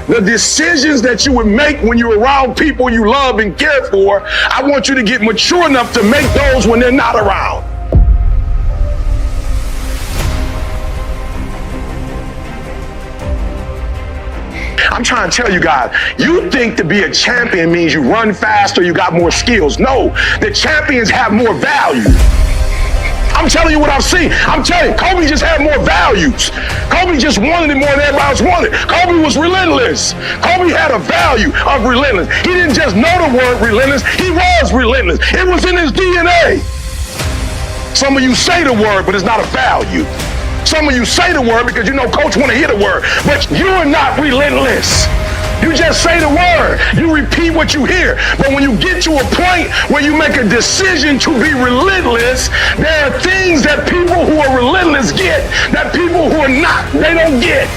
The decisions that you would make when you're around people you love and care for, I want you to get mature enough to make those when they're not around. I'm trying to tell you guys, you think to be a champion means you run faster, you got more skills. No, the champions have more value. I'm telling you what I've seen. I'm telling you, Kobe just had more values. Kobe just wanted it more than everybody else wanted. Kobe was relentless. Kobe had a value of relentless. He didn't just know the word relentless, he was relentless. It was in his DNA. Some of you say the word, but it's not a value. Some of you say the word because you know coach want to hear the word, but you're not relentless. You just say the word. You repeat what you hear. But when you get to a point where you make a decision to be relentless, there are things that people who are relentless get that people who are not, they don't get.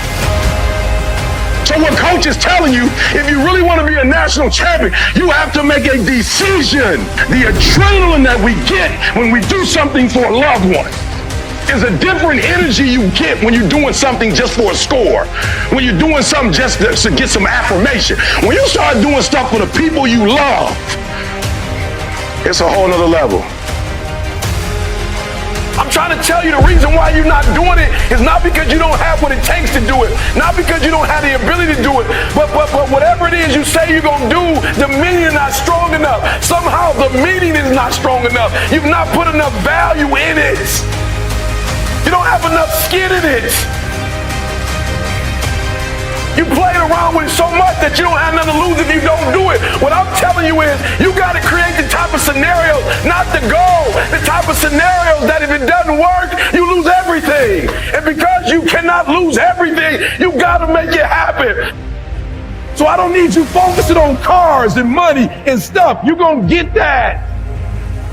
So what coach is telling you, if you really want to be a national champion, you have to make a decision. The adrenaline that we get when we do something for a loved one is a different energy you get when you're doing something just for a score, when you're doing something just to get some affirmation. When you start doing stuff for the people you love, it's a whole nother level. I'm trying to tell you the reason why you're not doing it is not because you don't have what it takes to do it, not because you don't have the ability to do it, but whatever it is you say you're going to do, the meaning is not strong enough. Somehow the meaning is not strong enough. You've not put enough value in it. You don't have enough skin in it. You played around with it so much that you don't have nothing to lose if you don't do it. What I'm telling you is you got to create the type of scenarios, not the goal, the type of scenarios that if it doesn't work, you lose everything. And because you cannot lose everything, you got to make it happen. So I don't need you focusing on cars and money and stuff. You're going to get that.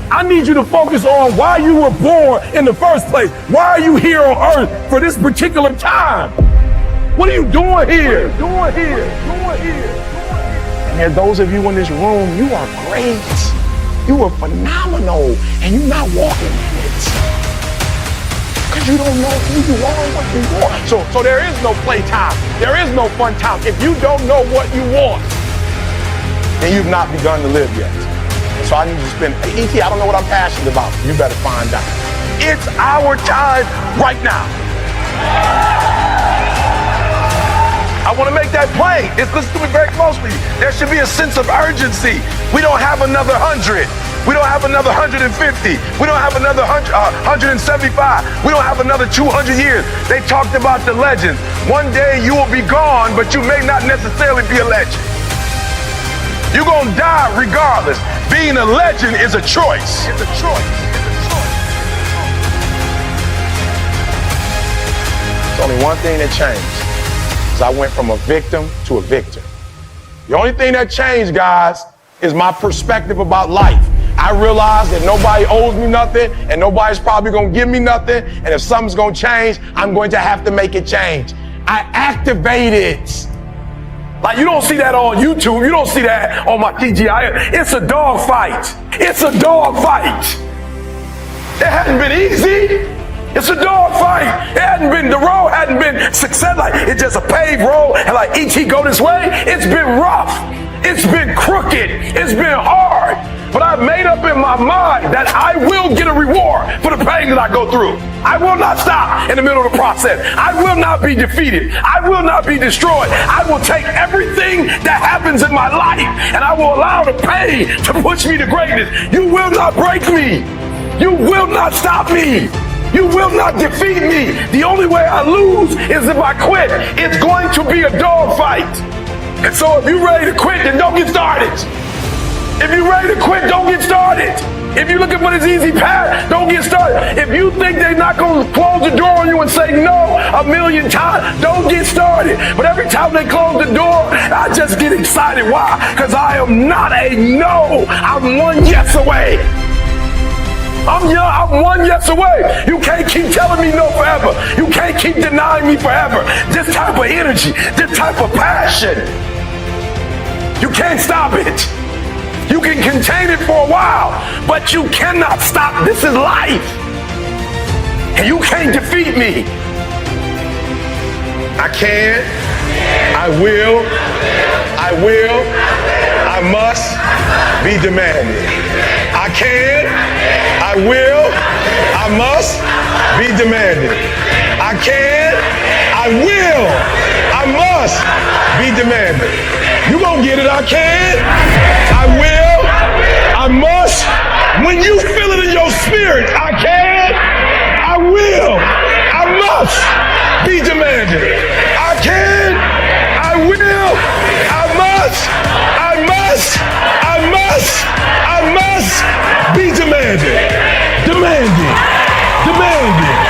I need you to focus on why you were born in the first place. Why are you here on earth for this particular time? What are you doing here? And those of you in this room, you are great. You are phenomenal. And you're not walking in it. Because you don't know who you are and what you want. So there is no playtime. There is no fun time. If you don't know what you want, then you've not begun to live yet. So I need you to spend, E.T., I don't know what I'm passionate about. You better find out. It's our time right now. I want to make that plain. Listen to me very closely. There should be a sense of urgency. We don't have another 100. We don't have another 150. We don't have another 175. We don't have another 200 years. They talked about the legends. One day you will be gone, but you may not necessarily be a legend. You're going to die regardless. Being a legend is a choice. It's a choice. There's only one thing that changed. Is I went from a victim to a victor. The only thing that changed, guys, is my perspective about life. I realized that nobody owes me nothing and nobody's probably going to give me nothing. And if something's going to change, I'm going to have to make it change. I activated. Like, you don't see that on YouTube. You don't see that on my TGI. It's a dog fight. It's a dog fight. It hadn't been easy. It's a dog fight. It hadn't been, the road hadn't been success. Like, it's just a paved road and like E.T. go this way. It's been rough. It's been crooked. It's been hard. But I've made up in my mind that I will get a reward for the pain that I go through. I will not stop in the middle of the process. I will not be defeated. I will not be destroyed. I will take everything that happens in my life and I will allow the pain to push me to greatness. You will not break me. You will not stop me. You will not defeat me. The only way I lose is if I quit. It's going to be a dog fight. And so if you're ready to quit, then don't get started. If you're ready to quit, don't get started. If you're looking for this easy path, don't get started. If you think they're not going to close the door on you and say no a million times, don't get started. But every time they close the door, I just get excited. Why? Because I am not a no. I'm one yes away. I'm one yes away. You can't keep telling me no forever. You can't keep denying me forever. This type of energy, this type of passion, you can't stop it. You can contain it for a while, but you cannot stop. This is life. And you can't defeat me. I can. I will, I must be demanding. I can, I will, I must be demanding. I can, I will, I must be demanding. You gonna get it, I can, I will, I must. When you feel it in your spirit, I can, I will, I must be demanding. I can, I will, I must, I must, I must, I must be demanding. Demanding, demanding.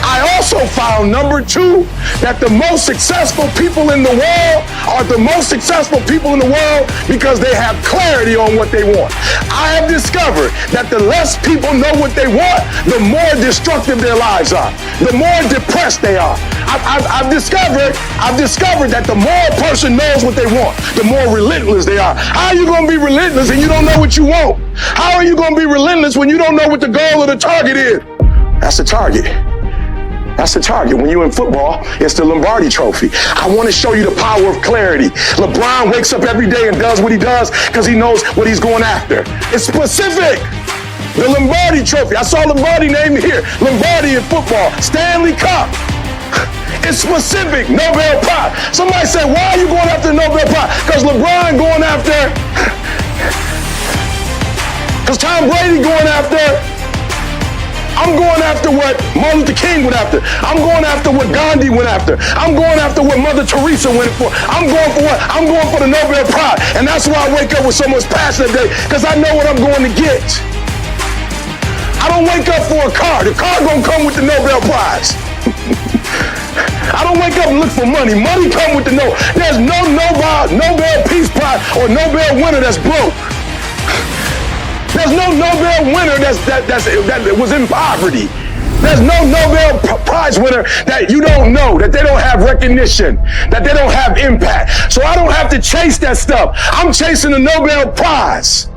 I also found, number two, that the most successful people in the world are the most successful people in the world because they have clarity on what they want. I have discovered that the less people know what they want, the more destructive their lives are, the more depressed they are. I've discovered that the more a person knows what they want, the more relentless they are. How are you going to be relentless and you don't know what you want? How are you going to be relentless when you don't know what the goal or the target is? That's the target. That's the target. When you're in football, it's the Lombardi Trophy. I want to show you the power of clarity. LeBron wakes up every day and does what he does because he knows what he's going after. It's specific. The Lombardi Trophy. I saw Lombardi named here. Lombardi in football. Stanley Cup. It's specific. Nobel Prize. Somebody said, why are you going after the Nobel Prize? Because LeBron going after. Because Tom Brady going after. I'm going after what Martin Luther King went after. I'm going after what Gandhi went after. I'm going after what Mother Teresa went for. I'm going for what? I'm going for the Nobel Prize. And that's why I wake up with so much passion today, because I know what I'm going to get. I don't wake up for a car. The car gonna come with the Nobel Prize. I don't wake up and look for money. Money come with the no. There's no Nobel Peace Prize or Nobel winner that's broke. There's no Nobel winner that was in poverty. There's no Nobel Prize winner that you don't know, that they don't have recognition, that they don't have impact. So I don't have to chase that stuff. I'm chasing the Nobel Prize.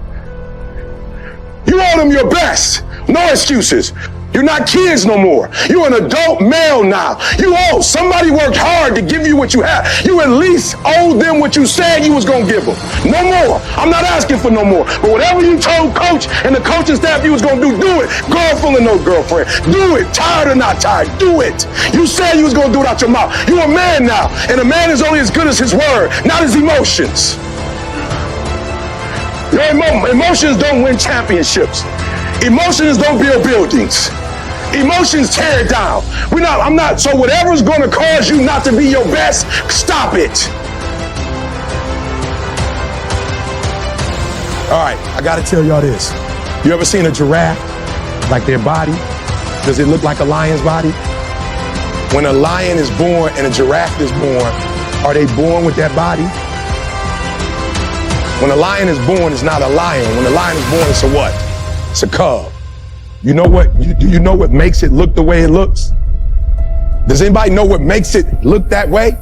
You owe them your best. No excuses. You're not kids no more. You're an adult male now. You owe. Somebody worked hard to give you what you have. You at least owe them what you said you was going to give them. No more. I'm not asking for no more. But whatever you told coach and the coaching staff you was going to do it. Girlfriend or no girlfriend. Do it. Tired or not tired. Do it. You said you was going to do it out your mouth. You're a man now. And a man is only as good as his word, not his emotions. Your emotions don't win championships. Emotions don't build buildings. Emotions tear it down. So whatever's going to cause you not to be your best, stop it. All right, I got to tell y'all this. You ever seen a giraffe? Like their body? Does it look like a lion's body? When a lion is born and a giraffe is born, are they born with that body? When a lion is born, it's not a lion. When a lion is born, it's a what? It's a cub. You know what? Do you know what makes it look the way it looks? Does anybody know what makes it look that way?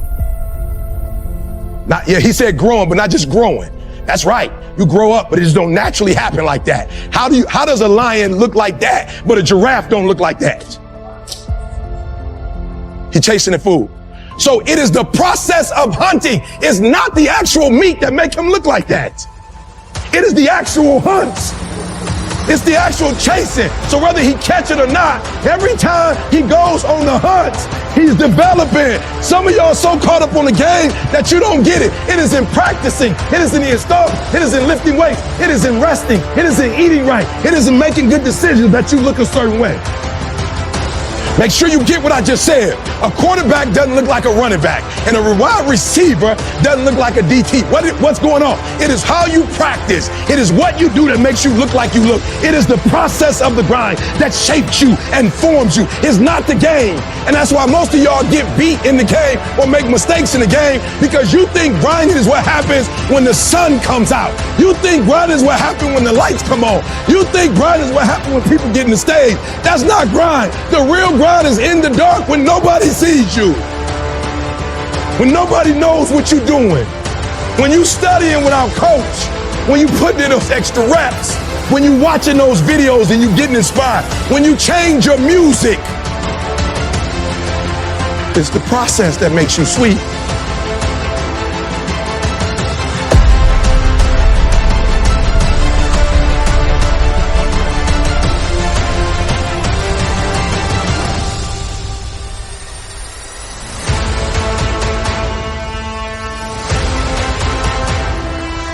He said growing, but not just growing. That's right. You grow up, but it just don't naturally happen like that. How does a lion look like that, but a giraffe don't look like that? He's chasing the food. So it is the process of hunting. It's not the actual meat that make him look like that. It is the actual hunts. It's the actual chasing. So whether he catch it or not, every time he goes on the hunt, he's developing. Some of y'all are so caught up on the game that you don't get it. It is in practicing. It is in the install. It is in lifting weights. It is in resting. It is in eating right. It is in making good decisions that you look a certain way. Make sure you get what I just said. A quarterback doesn't look like a running back, and a wide receiver doesn't look like a DT. What's going on? It is how you practice. It is what you do that makes you look like you look. It is the process of the grind that shapes you and forms you. It's not the game. And that's why most of y'all get beat in the game or make mistakes in the game, because you think grinding is what happens when the sun comes out. You think grinding is what happens when the lights come on. You think grinding is what happens when people get in the stage. That's not grind. The real grind is in the dark when nobody sees you. When nobody knows what you're doing. When you studying without coach. when you put in those extra reps, when you watching those videos and you getting inspired, when you change your music, it's the process that makes you sweet.